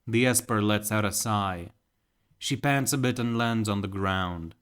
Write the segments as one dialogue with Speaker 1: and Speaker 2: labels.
Speaker 1: The Esper lets out a sigh. She pants a bit and lands on the ground.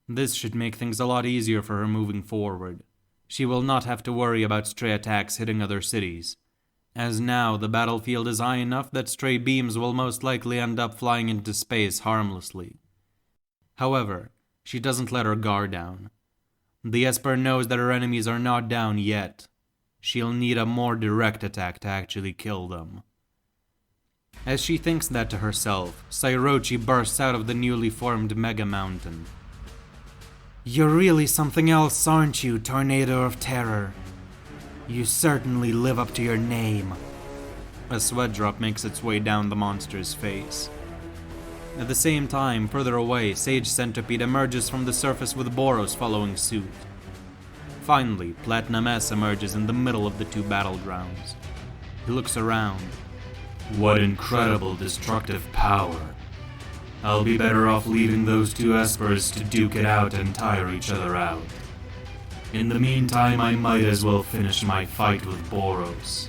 Speaker 1: This should make things a lot easier for her moving forward. She will not have to worry about stray attacks hitting other cities, as now the battlefield is high enough that stray beams will most likely end up flying into space harmlessly. However, she doesn't let her guard down. The Esper knows that her enemies are not down yet. She'll need a more direct attack to actually kill them. As she thinks that to herself, Psyrochi bursts out of the newly formed Mega Mountain. "You're really something else, aren't you, Tornado of Terror? You certainly live up to your name." A sweat drop makes its way down the monster's face. At the same time, further away, Sage Centipede emerges from the surface with Boros following suit. Finally, Platinum S emerges in the middle of the two battlegrounds. He looks around. "What incredible destructive power. I'll be better off leaving those two Espers to duke it out and tire each other out. In the meantime, I might as well finish my fight with Boros."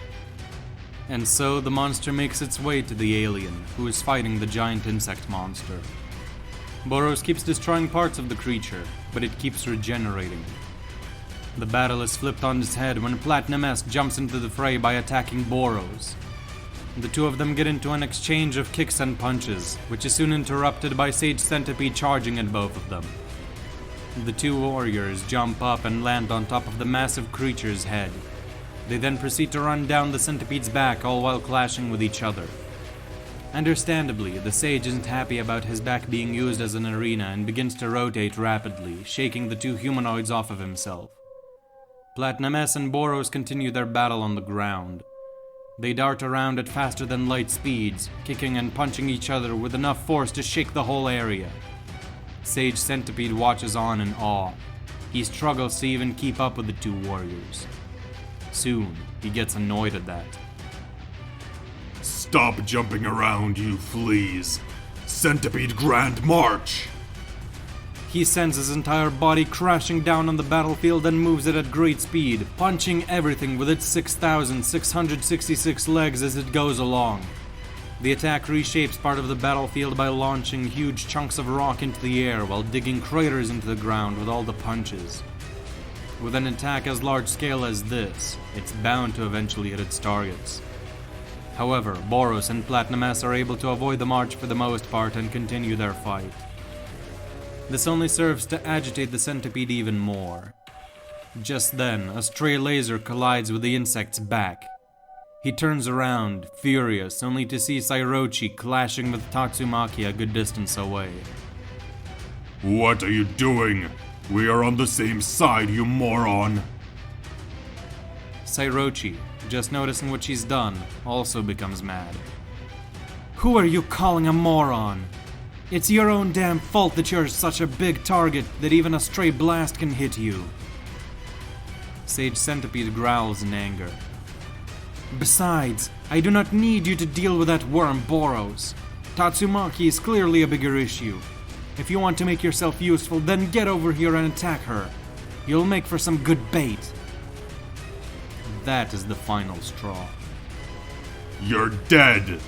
Speaker 1: And so the monster makes its way to the alien, who is fighting the giant insect monster. Boros keeps destroying parts of the creature, but it keeps regenerating. The battle is flipped on its head when Platinum S jumps into the fray by attacking Boros. The two of them get into an exchange of kicks and punches, which is soon interrupted by Sage Centipede charging at both of them. The two warriors jump up and land on top of the massive creature's head. They then proceed to run down the centipede's back, all while clashing with each other. Understandably, the sage isn't happy about his back being used as an arena and begins to rotate rapidly, shaking the two humanoids off of himself. Platinum S and Boros continue their battle on the ground. They dart around at faster than light speeds, kicking and punching each other with enough force to shake the whole area. Sage Centipede watches on in awe. He struggles to even keep up with the two warriors. Soon, he gets annoyed at that.
Speaker 2: "Stop jumping around, you fleas! Centipede Grand March!"
Speaker 1: He sends his entire body crashing down on the battlefield and moves it at great speed, punching everything with its 6,666 legs as it goes along. The attack reshapes part of the battlefield by launching huge chunks of rock into the air while digging craters into the ground with all the punches. With an attack as large scale as this, it's bound to eventually hit its targets. However, Boros and Platinum S are able to avoid the march for the most part and continue their fight. This only serves to agitate the centipede even more. Just then, a stray laser collides with the insect's back. He turns around, furious, only to see Psyrochi clashing with Tatsumaki a good distance away.
Speaker 2: "What are you doing? We are on the same side, you moron!"
Speaker 1: Psyrochi, just noticing what she's done, also becomes mad. "Who are you calling a moron? It's your own damn fault that you're such a big target that even a stray blast can hit you." Sage Centipede growls in anger. "Besides, I do not need you to deal with that worm Boros. Tatsumaki is clearly a bigger issue. If you want to make yourself useful, then get over here and attack her. You'll make for some good bait." That is the final straw.
Speaker 2: "You're dead!"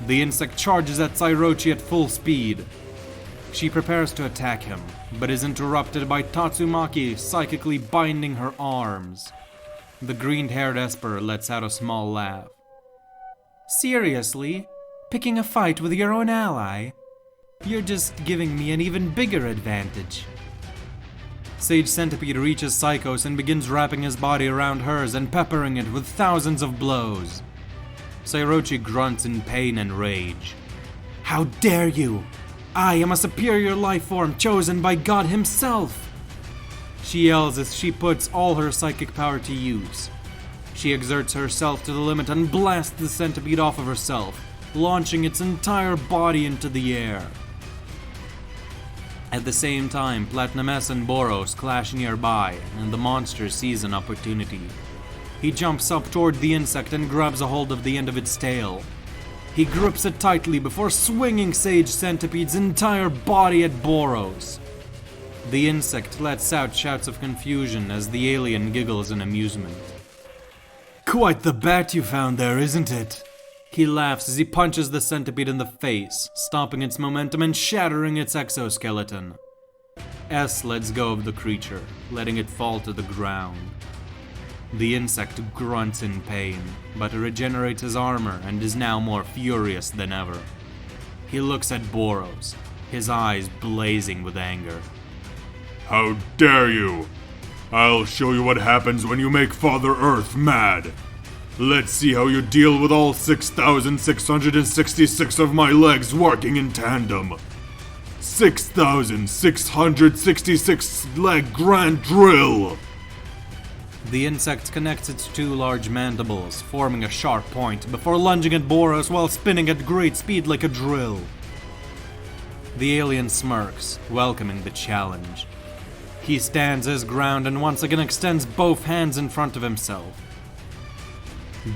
Speaker 1: The insect charges at Psyrochi at full speed. She prepares to attack him, but is interrupted by Tatsumaki psychically binding her arms. The green-haired Esper lets out a small laugh. "Seriously? Picking a fight with your own ally? You're just giving me an even bigger advantage." Sage Centipede reaches Psychos and begins wrapping his body around hers and peppering it with thousands of blows. Psyrochi grunts in pain and rage. "How dare you! I am a superior life form chosen by God himself!" She yells as she puts all her psychic power to use. She exerts herself to the limit and blasts the centipede off of herself, launching its entire body into the air. At the same time, Platinum S and Boros clash nearby, and the monster sees an opportunity. He jumps up toward the insect and grabs a hold of the end of its tail. He grips it tightly before swinging Sage Centipede's entire body at Boros. The insect lets out shouts of confusion as the alien giggles in amusement. "Quite the bat you found there, isn't it? He laughs as he punches the centipede in the face, stopping its momentum and shattering its exoskeleton. S lets go of the creature, letting it fall to the ground. The insect grunts in pain, but regenerates his armor and is now more furious than ever. He looks at Boros, his eyes blazing with anger.
Speaker 2: How dare you! I'll show you what happens when you make Father Earth mad. Let's see how you deal with all 6,666 of my legs working in tandem. 6,666 leg grand drill!
Speaker 1: The insect connects its two large mandibles, forming a sharp point, before lunging at Boros while spinning at great speed like a drill. The alien smirks, welcoming the challenge. He stands his ground and once again extends both hands in front of himself.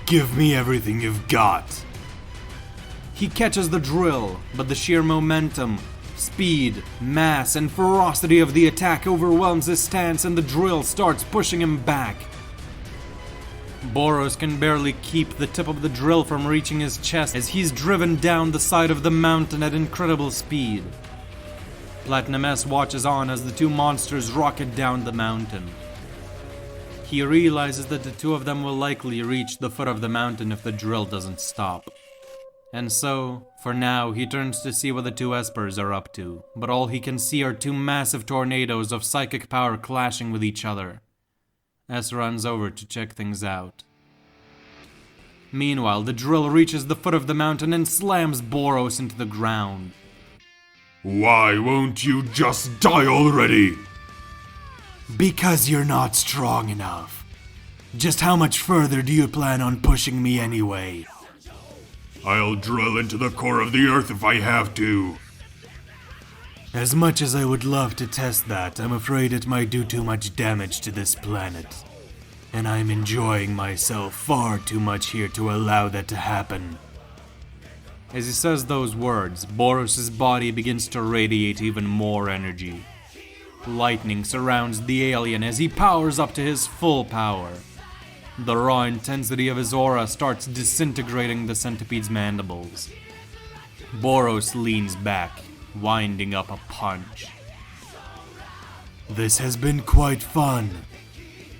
Speaker 2: Give me everything you've got.
Speaker 1: He catches the drill, but the sheer momentum, speed, mass, and ferocity of the attack overwhelms his stance and the drill starts pushing him back. Boros can barely keep the tip of the drill from reaching his chest as he's driven down the side of the mountain at incredible speed. Platinum S watches on as the two monsters rocket down the mountain. He realizes that the two of them will likely reach the foot of the mountain if the drill doesn't stop. And so, for now, he turns to see what the two espers are up to, but all he can see are two massive tornadoes of psychic power clashing with each other. S runs over to check things out. Meanwhile, the drill reaches the foot of the mountain and slams Boros into the ground.
Speaker 2: Why won't you just die already?
Speaker 3: Because you're not strong enough. Just how much further do you plan on pushing me anyway?
Speaker 2: I'll drill into the core of the earth if I have to.
Speaker 3: As much as I would love to test that, I'm afraid it might do too much damage to this planet. And I'm enjoying myself far too much here to allow that to happen.
Speaker 1: As he says those words, Boros' body begins to radiate even more energy. Lightning surrounds the alien as he powers up to his full power. The raw intensity of his aura starts disintegrating the centipede's mandibles. Boros leans back, winding up a punch.
Speaker 3: This has been quite fun.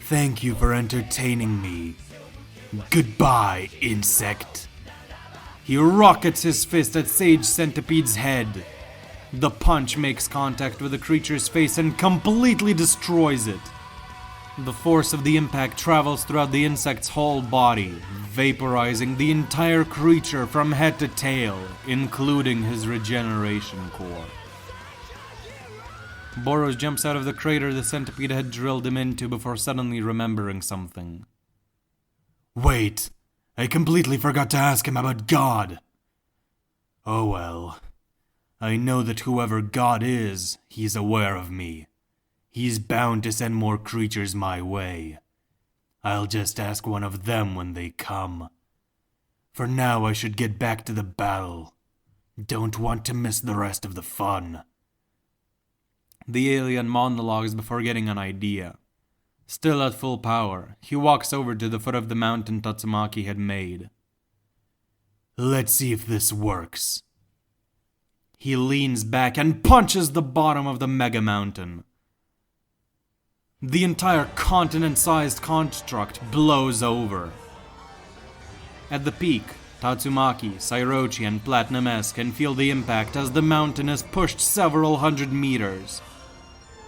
Speaker 3: Thank you for entertaining me. Goodbye, insect.
Speaker 1: He rockets his fist at Sage Centipede's head. The punch makes contact with the creature's face and completely destroys it. The force of the impact travels throughout the insect's whole body, vaporizing the entire creature from head to tail, including his regeneration core. Boros jumps out of the crater the centipede had drilled him into before suddenly remembering something.
Speaker 3: Wait, I completely forgot to ask him about God. Oh well. I know that whoever God is, he's aware of me. He's bound to send more creatures my way. I'll just ask one of them when they come. For now, I should get back to the battle. Don't want to miss the rest of the fun.
Speaker 1: The alien monologues before getting an idea. Still at full power, he walks over to the foot of the mountain Tatsumaki had made.
Speaker 3: Let's see if this works.
Speaker 1: He leans back and punches the bottom of the mega mountain. The entire continent-sized construct blows over. At the peak, Tatsumaki, Psyrochi, and Platinum S can feel the impact as the mountain is pushed several hundred meters.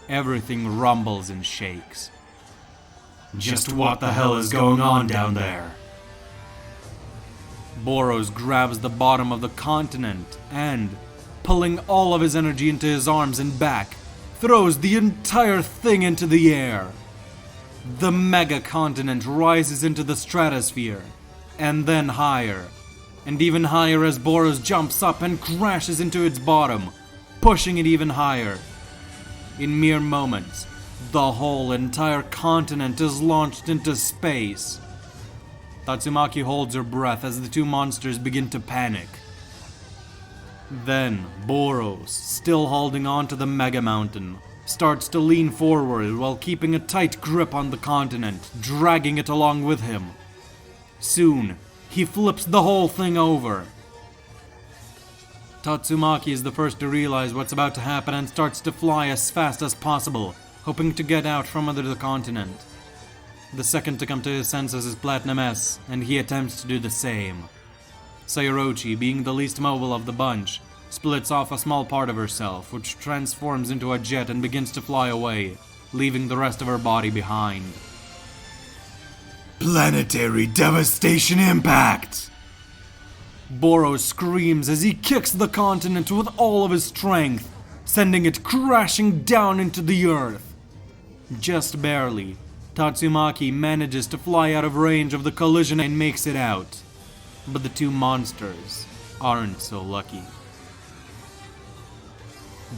Speaker 1: Everything rumbles and shakes.
Speaker 3: Just what the hell is going on down there?
Speaker 1: Boros grabs the bottom of the continent and, pulling all of his energy into his arms and back, throws the entire thing into the air. The mega continent rises into the stratosphere, and then higher, and even higher as Boros jumps up and crashes into its bottom, pushing it even higher. In mere moments, the whole entire continent is launched into space. Tatsumaki holds her breath as the two monsters begin to panic. Then, Boros, still holding on to the mega mountain, starts to lean forward while keeping a tight grip on the continent, dragging it along with him. Soon, He flips the whole thing over. Tatsumaki is the first to realize what's about to happen and starts to fly as fast as possible, hoping to get out from under the continent. The second to come to his senses is Platinum S, and he attempts to do the same. Psyrochi, being the least mobile of the bunch, splits off a small part of herself, which transforms into a jet and begins to fly away, leaving the rest of her body behind.
Speaker 3: Planetary devastation impact!
Speaker 1: Boros screams as he kicks the continent with all of his strength, sending it crashing down into the earth. Just barely, Tatsumaki manages to fly out of range of the collision and makes it out. But the two monsters aren't so lucky.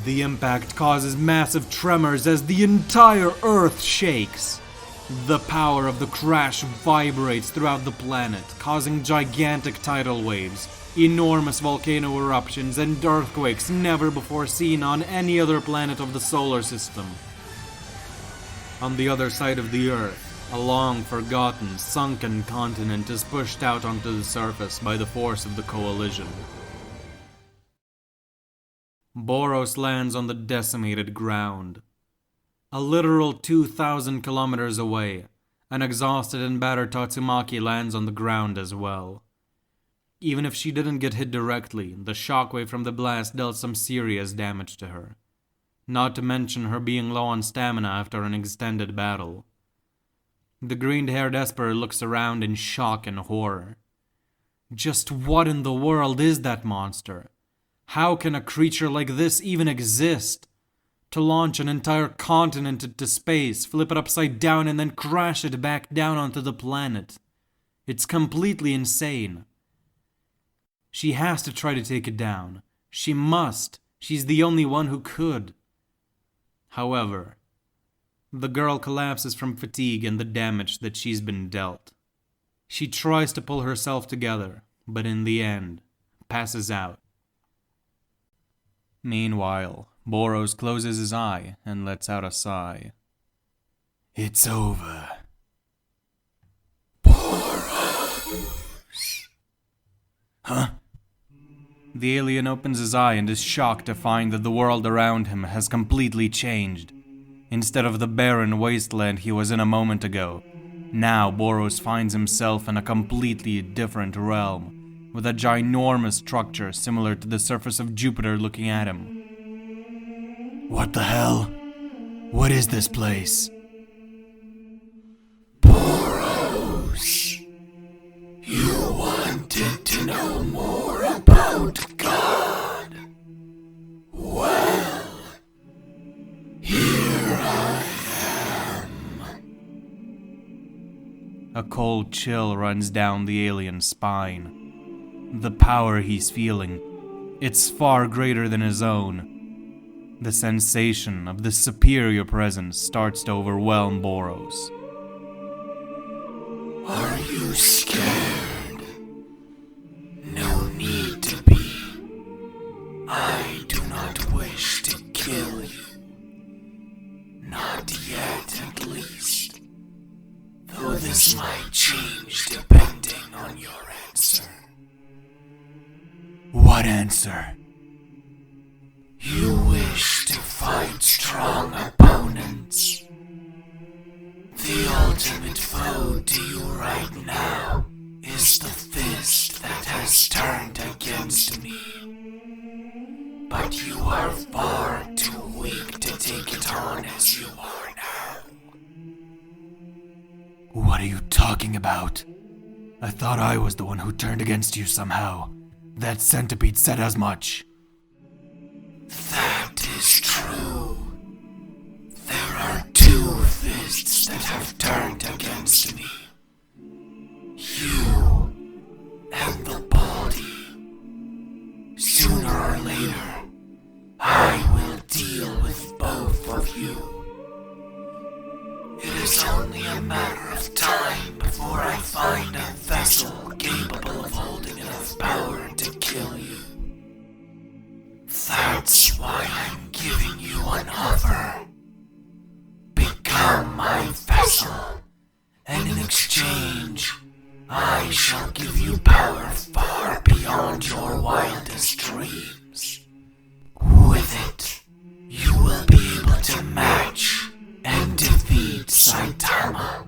Speaker 1: The impact causes massive tremors as the entire Earth shakes. The power of the crash vibrates throughout the planet, causing gigantic tidal waves, enormous volcano eruptions, and earthquakes never before seen on any other planet of the solar system. On the other side of the Earth, a long-forgotten, sunken continent is pushed out onto the surface by the force of the coalition. Boros lands on the decimated ground. A literal 2,000 kilometers away, an exhausted and battered Tatsumaki lands on the ground as well. Even if she didn't get hit directly, the shockwave from the blast dealt some serious damage to her. Not to mention her being low on stamina after an extended battle. The green-haired Esper looks around in shock and horror. Just what in the world is that monster? How can a creature like this even exist? To launch an entire continent into space, flip it upside down, and then crash it back down onto the planet. It's completely insane. She has to try to take it down. She must. She's the only one who could. However, the girl collapses from fatigue and the damage that she's been dealt. She tries to pull herself together, but in the end, passes out. Meanwhile, Boros closes his eye and lets out a sigh.
Speaker 3: It's over.
Speaker 1: Boros! Huh? The alien opens his eye and is shocked to find that the world around him has completely changed. Instead of the barren wasteland he was in a moment ago, now Boros finds himself in a completely different realm, with a ginormous structure similar to the surface of Jupiter looking at him.
Speaker 3: What the hell? What is this place?
Speaker 4: Boros, you wanted to know more about God. Well, here I am.
Speaker 1: A cold chill runs down the alien's spine. The power he's feeling, it's far greater than his own. The sensation of this superior presence starts to overwhelm Boros.
Speaker 4: Are you scared? No need to be. I do not wish to kill you. Not yet, at least. Though this might change depending on your answer.
Speaker 3: What answer?
Speaker 4: You wish to fight strong opponents. The ultimate foe to you right now is the fist that has turned against me. But you are far too weak to take it on as you are now.
Speaker 3: What are you talking about? I thought I was the one who turned against you somehow. That Centipede said as much.
Speaker 4: That is true. There are two fists that have turned against me. You and the body. Sooner or later, I will deal with both of you. It is only a matter of time before I find a vessel capable of holding enough power to kill you. That's why I'm giving you an offer. Become my vessel, and in exchange, I shall shall give you power far beyond your wildest dreams. With it, you will be able to match and defeat Saitama.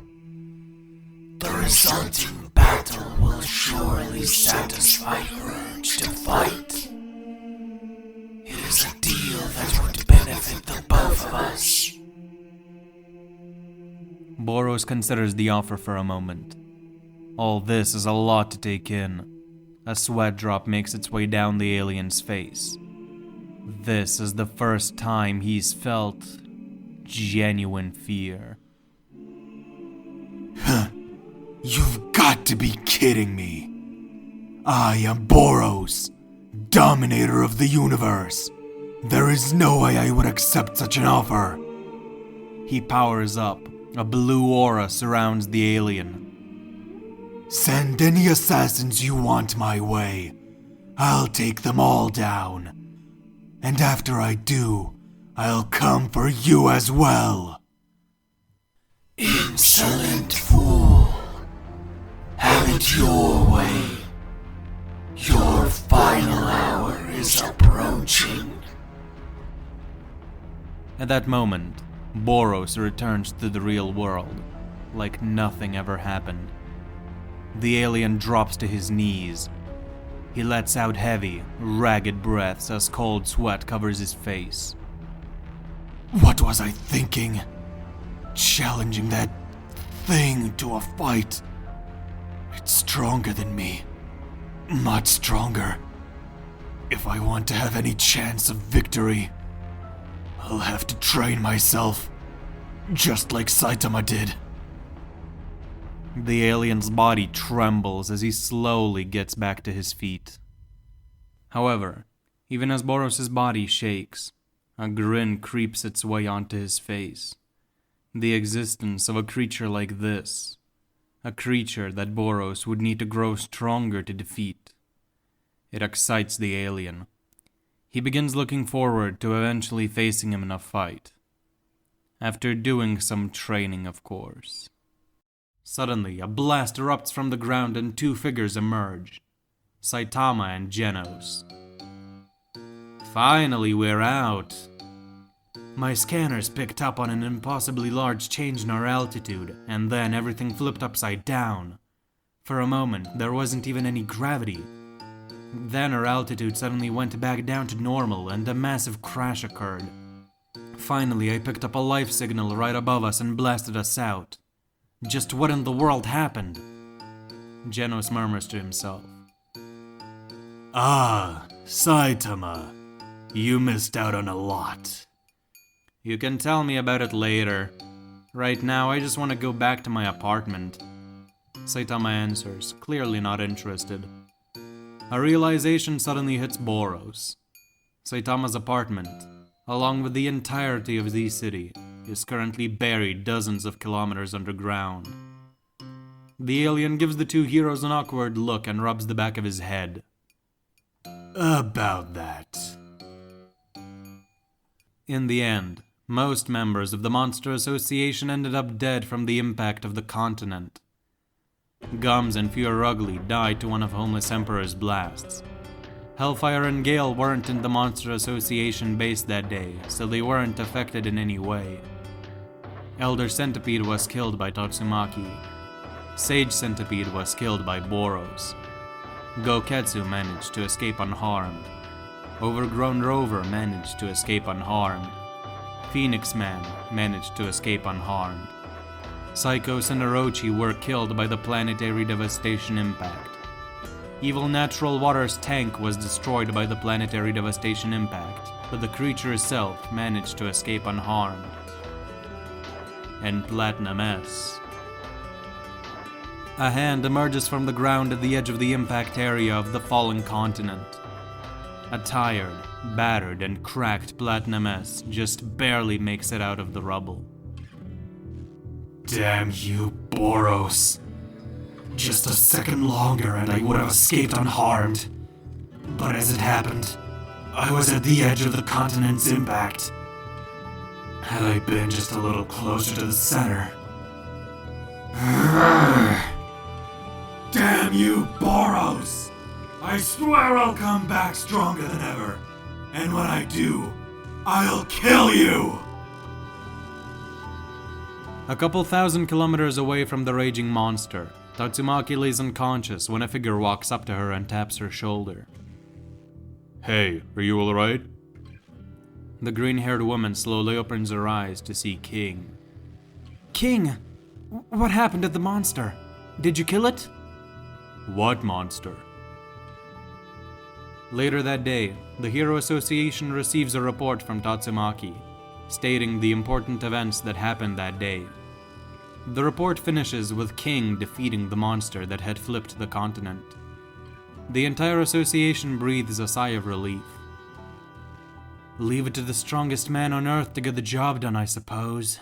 Speaker 4: The resulting battle will surely satisfy your urge to fight. It is a deal that would benefit the both of us.
Speaker 1: Boros considers the offer for a moment. All this is a lot to take in. A sweat drop makes its way down the alien's face. This is the first time he's felt genuine fear.
Speaker 3: You've got to be kidding me. I am Boros, dominator of the universe. There is no way I would accept such an offer.
Speaker 1: He powers up. A blue aura surrounds the alien.
Speaker 3: Send any assassins you want my way. I'll take them all down. And after I do, I'll come for you as well.
Speaker 4: Insolent fool. Have it your way. Your final hour is approaching.
Speaker 1: At that moment, Boros returns to the real world, like nothing ever happened. The alien drops to his knees. He lets out heavy, ragged breaths as cold sweat covers his face.
Speaker 3: What was I thinking? Challenging that thing to a fight. It's stronger than me. Much stronger. If I want to have any chance of victory, I'll have to train myself, just like Saitama did.
Speaker 1: The alien's body trembles as he slowly gets back to his feet. However, even as Boros' body shakes, a grin creeps its way onto his face. The existence of a creature like this, a creature that Boros would need to grow stronger to defeat. It excites the alien. He begins looking forward to eventually facing him in a fight. After doing some training, of course. Suddenly, a blast erupts from the ground and two figures emerge. Saitama and Genos. Finally, we're out. My scanners picked up on an impossibly large change in our altitude, and then everything flipped upside down. For a moment, there wasn't even any gravity. Then our altitude suddenly went back down to normal and a massive crash occurred. Finally, I picked up a life signal right above us and blasted us out. Just what in the world happened? Genos murmurs to himself.
Speaker 3: Ah, Saitama. You missed out on a lot.
Speaker 1: You can tell me about it later. Right now, I just want to go back to my apartment. Saitama answers, clearly not interested. A realization suddenly hits Boros. Saitama's apartment, along with the entirety of the city, is currently buried dozens of kilometers underground. The alien gives the two heroes an awkward look and rubs the back of his head.
Speaker 3: About that.
Speaker 1: In the end, most members of the Monster Association ended up dead from the impact of the continent. Gums and Fear Ugly died to one of Homeless Emperor's blasts. Hellfire and Gale weren't in the Monster Association base that day, so they weren't affected in any way. Elder Centipede was killed by Tatsumaki. Sage Centipede was killed by Boros. Goketsu managed to escape unharmed. Overgrown Rover managed to escape unharmed. Phoenix Man managed to escape unharmed. Psychos and Orochi were killed by the Planetary devastation impact. Evil Natural Water's tank was destroyed by the Planetary devastation impact, but the creature itself managed to escape unharmed. And Platinum S. A hand emerges from the ground at the edge of the impact area of the fallen continent. A tired, battered, and cracked Platinum S just barely makes it out of the rubble.
Speaker 3: Damn you, Boros. Just a second longer and I would have escaped unharmed. But as it happened, I was at the edge of the continent's impact. Had I been just a little closer to the center. Damn on you, Boros! I swear I'll come back stronger than ever. And when I do, I'll kill you!
Speaker 1: A couple thousand kilometers away from the raging monster, Tatsumaki lays unconscious when a figure walks up to her and taps her shoulder.
Speaker 2: Hey, are you alright?
Speaker 1: The green-haired woman slowly opens her eyes to see King. King! What happened to the monster? Did you kill it?
Speaker 2: What monster?
Speaker 1: Later that day, the Hero Association receives a report from Tatsumaki, stating the important events that happened that day. The report finishes with King defeating the monster that had flipped the continent. The entire association breathes a sigh of relief. Leave it to the strongest man on Earth to get the job done, I suppose.